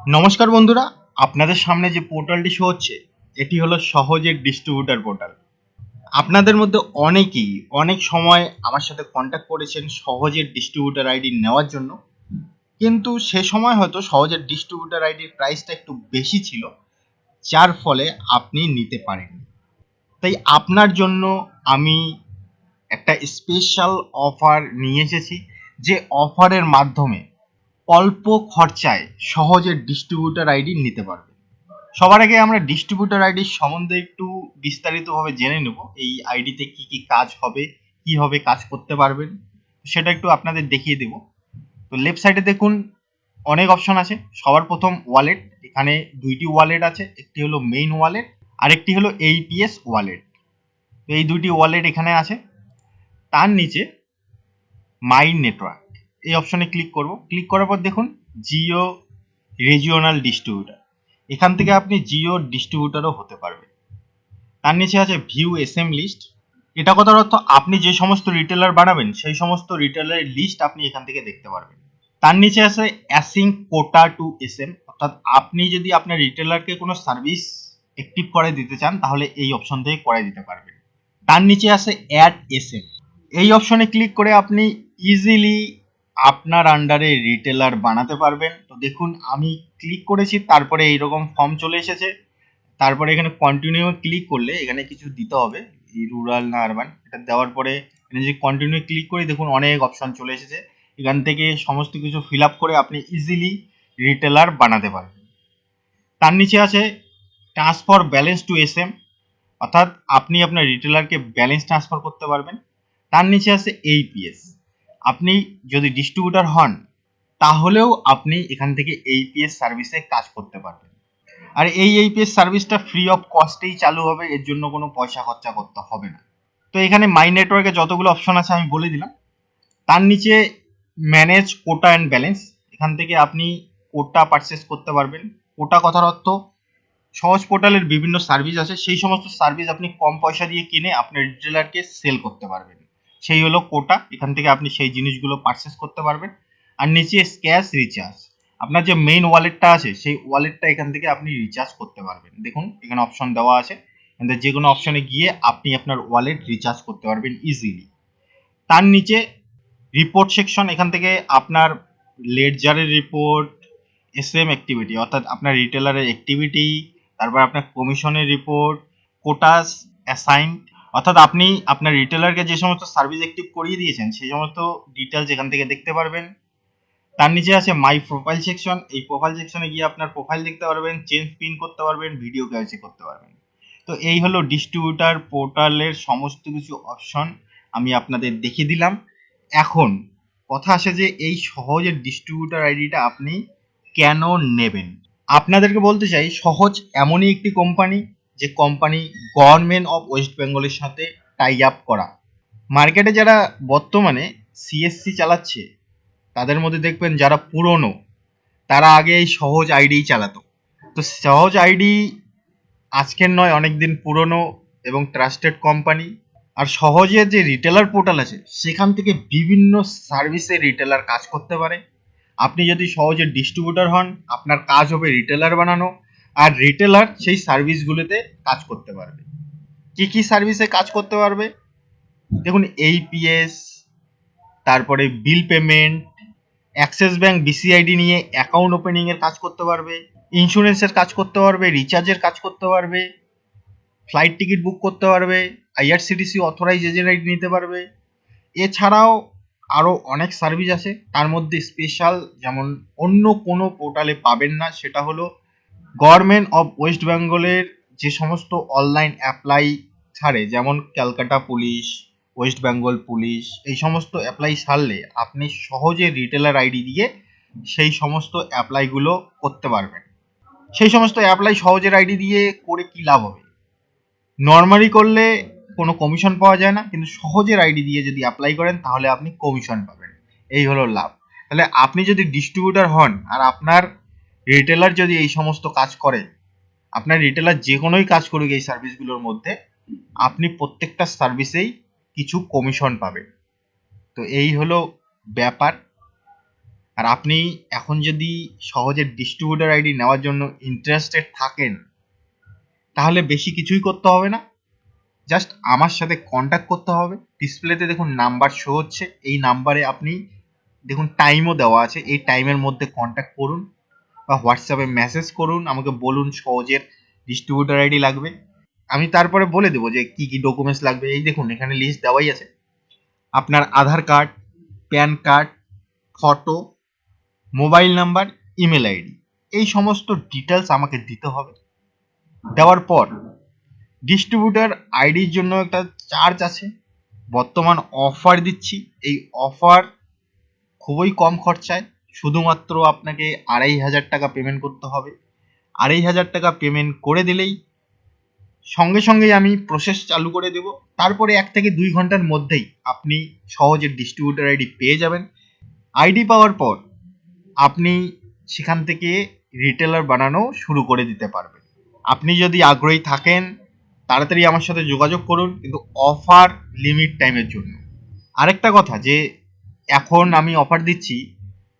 নমস্কার বন্ধুরা, আপনাদের সামনে যে পোর্টালটি শো হচ্ছে এটি হলো সহজের ডিস্ট্রিবিউটার পোর্টাল। আপনাদের মধ্যে অনেকেই অনেক সময় আমার সাথে কন্ট্যাক্ট করেছেন সহজের ডিস্ট্রিবিউটার আইডি নেওয়ার জন্য, কিন্তু সে সময় হয়তো সহজের ডিস্ট্রিবিউটার আইডির প্রাইসটা একটু বেশি ছিল, যার ফলে আপনি নিতে পারেননি। তাই আপনার জন্য আমি একটা স্পেশাল অফার নিয়ে এসেছি, যে অফারের মাধ্যমে অল্প খরচায় সহজে ডিস্ট্রিবিউটার আইডি নিতে পারবে। সবার আগে আমরা ডিস্ট্রিবিউটার আইডির সম্বন্ধে একটু বিস্তারিতভাবে জেনে নেব। এই আইডিতে কি কি কাজ হবে, কিভাবে কাজ করতে পারবেন, সেটা একটু আপনাদের দেখিয়ে দেব। তো লেফট সাইডে দেখুন অনেক অপশন আছে। সবার প্রথম ওয়ালেট, এখানে দুইটি ওয়ালেট আছে, একটি হলো মেইন ওয়ালেট আর একটি হলো এইপিএস ওয়ালেট। তো এই দুইটি ওয়ালেট এখানে আছে। তার নিচে মাই নেটওয়ার্ক এই অপশনে ক্লিক করব। ক্লিক করার পর দেখুন জিও রিজিওনাল ডিস্ট্রিবিউটার, এখান থেকে আপনি জিও ডিস্ট্রিবিউটারও হতে পারবে। তার নিচে আছে ভিউ এসএম লিস্ট। এটা কথার অর্থ আপনি যে সমস্ত রিটেলার বানাবেন সেই সমস্ত রিটেলারের লিস্ট আপনি এখান থেকে দেখতে পারবেন। তার নিচে আছে অ্যাসিং কোটা টু এসএম, অর্থাৎ আপনি যদি আপনার রিটেলারকে কোনো সার্ভিস অ্যাক্টিভ করে দিতে চান তাহলে এই অপশন থেকে করে দিতে পারবেন। তার নিচে আছে অ্যাড এসএম, এই অপশনে ক্লিক করে আপনি ইজিলি আপনার আন্ডারে রিটেলার বানাতে পারবেন। তো দেখুন আমি ক্লিক করেছি, তারপরে এইরকম ফর্ম চলে এসেছে। তারপরে এখানে কন্টিনিউ ক্লিক করলে এখানে কিছু দিতে হবে, এই রুরাল না আরবান, এটা দেওয়ার পরে এখানে যে কন্টিনিউ ক্লিক করি দেখুন অনেক অপশন চলে এসেছে। এখান থেকে সমস্ত কিছু ফিল আপ করে আপনি ইজিলি রিটেলার বানাতে পারবেন। তার নিচে আছে ট্রান্সফার ব্যালেন্স টু এসএম, অর্থাৎ আপনি আপনার রিটেলারকে ব্যালেন্স ট্রান্সফার করতে পারবেন। তার নিচে আছে এইপিএস, আপনি যদি ডিস্ট্রিবিউটার হন তাহলেও আপনি এখান থেকে এইপিএস সার্ভিসে কাজ করতে পারবেন। আর এই এইপিএস সার্ভিসটা ফ্রি অফ কস্টেই চালু হবে, এর জন্য কোনো পয়সা খরচা করতে হবে না। তো এখানে মাই নেটওয়ার্কে যতগুলো অপশন আছে আমি বলে দিলাম। তার নিচে ম্যানেজ কোটা অ্যান্ড ব্যালেন্স, এখান থেকে আপনি কোটা পারচেস করতে পারবেন। কোটা কথার অর্থ সহজ পোর্টালের বিভিন্ন সার্ভিস আছে, সেই সমস্ত সার্ভিস আপনি কম পয়সা দিয়ে কিনে আপনার রিটেলারকে সেল করতে পারবেন, সেই হলো কোটা। এখান থেকে আপনি সেই জিনিসগুলো পারচেস করতে পারবেন। আর নিচে ক্যাশ রিচার্জ, আপনার যে মেইন ওয়ালেটটা আছে সেই ওয়ালেটটা এখান থেকে আপনি রিচার্জ করতে পারবেন। দেখুন এখানে অপশন দেওয়া আছে, যে কোনো অপশনে গিয়ে আপনি আপনার ওয়ালেট রিচার্জ করতে পারবেন ইজিলি। তার নিচে রিপোর্ট সেকশন, এখান থেকে আপনার লেডজারের রিপোর্ট, এসএম অ্যাক্টিভিটি অর্থাৎ আপনার রিটেলারের অ্যাক্টিভিটি, তারপর আপনার কমিশনের রিপোর্ট, কোটাস অ্যাসাইন, অর্থাৎ আপনি আপনার রিটেলারকে যে সমস্ত সার্ভিস অ্যাক্টিভ করিয়ে দিয়েছেন সেই সমস্ত ডিটেলস এখান থেকে দেখতে পারবেন। তার নিচে আছে মাই প্রোফাইল সেকশন, এই প্রোফাইল সেকশনে গিয়ে আপনার প্রোফাইল দেখতে পারবেন, চেঞ্জ পিন করতে পারবেন, ভিডিও কেওয়াইসি করতে পারবেন। তো এই হলো ডিস্ট্রিবিউটার পোর্টালের সমস্ত কিছু অপশন আমি আপনাদের দেখিয়ে দিলাম। এখন কথা আসে যে এই সহজের ডিস্ট্রিবিউটার আইডিটা আপনি কেন নেবেন। আপনাদেরকে বলতে চাই সহজ এমনই একটি কোম্পানি যে কোম্পানি গভর্নমেন্ট অফ ওয়েস্ট বেঙ্গলের সাথে টাই আপ করা। মার্কেটে যারা বর্তমানে সিএসসি চালাচ্ছে তাদের মধ্যে দেখবেন যারা পুরনো তারা আগে এই সহজ আইডি চালাতো। তো সহজ আইডি আজকের নয়, অনেকদিন পুরনো এবং ট্রাস্টেড কোম্পানি। আর সহজে যে রিটেলার পোর্টাল আছে সেখান থেকে বিভিন্ন সার্ভিসে রিটেলার কাজ করতে পারে। আপনি যদি সহজে ডিস্ট্রিবিউটার হন আপনার কাজ হবে রিটেলার বানানো, আর রিটেলার সেই সার্ভিসগুলোতে কাজ করতে পারবে। কি কি সার্ভিসে কাজ করতে পারবে দেখুন, এইপিএস, তারপরে বিল পেমেন্ট, অ্যাক্সিস ব্যাংক বিসিআইডি নিয়ে অ্যাকাউন্ট ওপেনিং এর কাজ করতে পারবে, ইন্স্যুরেন্সের কাজ করতে পারবে, রিচার্জের কাজ করতে পারবে, ফ্লাইট টিকিট বুক করতে পারবে, আইআরসিটিসি অথরাইজ এজেন্ট আইডি নিতে পারবে। এছাড়াও আরও অনেক সার্ভিস আছে, তার মধ্যে স্পেশাল যেমন অন্য কোনো পোর্টালে পাবেন না সেটা হলো গভর্নমেন্ট অফ ওয়েস্ট বেঙ্গলের যে সমস্ত অনলাইন অ্যাপ্লাই ছাড়ে, যেমন Calcutta police, West Bengal police, এই সমস্ত অ্যাপ্লাই ছাড়লে আপনি সহজে রিটেলার আইডি দিয়ে সেই সমস্ত অ্যাপ্লাইগুলো করতে পারবেন। সেই সমস্ত অ্যাপ্লাই সহজের আইডি দিয়ে করে কি লাভ হবে? নর্মালি করলে কোনো কমিশন পাওয়া যায় না, কিন্তু সহজের আইডি দিয়ে যদি অ্যাপ্লাই করেন তাহলে আপনি কমিশন পাবেন, এই হলো লাভ। তাহলে আপনি যদি ডিস্ট্রিবিউটার হন আর আপনার রিটেলার যদি এই সমস্ত কাজ করে, আপনার রিটেলার যে কোনোই কাজ করুক এই সার্ভিসগুলোর মধ্যে, আপনি প্রত্যেকটা সার্ভিসেই কিছু কমিশন পাবেন। তো এই হলো ব্যাপার। আর আপনি এখন যদি সহজের ডিস্ট্রিবিউটর আইডি নেওয়ার জন্য ইন্টারেস্টেড থাকেন, তাহলে বেশি কিছুই করতে হবে না, জাস্ট আমার সাথে কন্ট্যাক্ট করতে হবে। ডিসপ্লেতে দেখুন নাম্বার শো হচ্ছে, এই নাম্বারে আপনি দেখুন টাইমও দেওয়া আছে, এই টাইমের মধ্যে কন্ট্যাক্ট করুন বা হোয়াটসঅ্যাপে মেসেজ করুন, আমাকে বলুন সহজের ডিস্ট্রিবিউটর আইডি লাগবে। আমি তারপরে বলে দেবো যে কি কি ডকুমেন্টস লাগবে। এই দেখুন এখানে লিস্ট দেওয়াই আছে, আপনার Aadhaar card, PAN card, photo, mobile number, email ID, এই সমস্ত ডিটেলস আমাকে দিতে হবে। দেওয়ার পর ডিস্ট্রিবিউটর আইডির জন্য একটা চার্জ আছে, বর্তমান অফার দিচ্ছি, এই অফার খুবই কম খরচায়, শুধুমাত্র আপনাকে 2500 টাকা পেমেন্ট করতে হবে। 2500 টাকা পেমেন্ট করে দিলেই সঙ্গে সঙ্গেই আমি প্রসেস চালু করে দেব। তারপরে 1 থেকে 2 ঘন্টার মধ্যেই আপনি সহজে ডিস্ট্রিবিউটর আইডি পেয়ে যাবেন। আইডি পাওয়ার পর আপনি সেখান থেকে রিটেলার বানানো শুরু করে দিতে পারবেন। আপনি যদি আগ্রহী থাকেন তাড়াতাড়ি আমার সাথে যোগাযোগ করুন, কিন্তু অফার লিমিট টাইমের জন্য। আরেকটা কথা, যে এখন আমি অফার দিচ্ছি,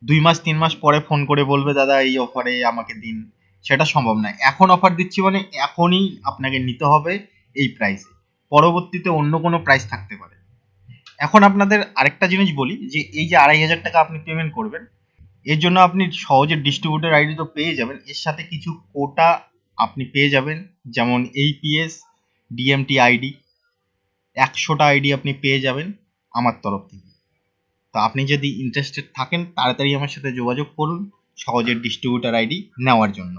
2 মাস 3 মাস পরে ফোন করে বলবে দাদা এই অফারে আমাকে দিন, সেটা সম্ভব নয়। এখন অফার দিচ্ছি মানে এখনই আপনাকে নিতে হবে এই প্রাইসে, পরবর্তীতে অন্য কোনো প্রাইস থাকতে পারে। এখন আপনাদের আরেকটা জিনিস বলি, যে এই যে 2500 টাকা আপনি পেমেন্ট করবেন, এর জন্য আপনি সহজে ডিস্ট্রিবিউটর আইডি তো পেয়ে যাবেন, এর সাথে কিছু কোটা আপনি পেয়ে যাবেন, যেমন এইপিএস, ডিএমটি আইডি, 100টা আইডি আপনি পেয়ে যাবেন আমার তরফ থেকে। তো আপনি যদি ইন্টারেস্টেড থাকেন তাড়াতাড়ি আমার সাথে যোগাযোগ করুন সহজে ডিস্ট্রিবিউটর আইডি নেওয়ার জন্য।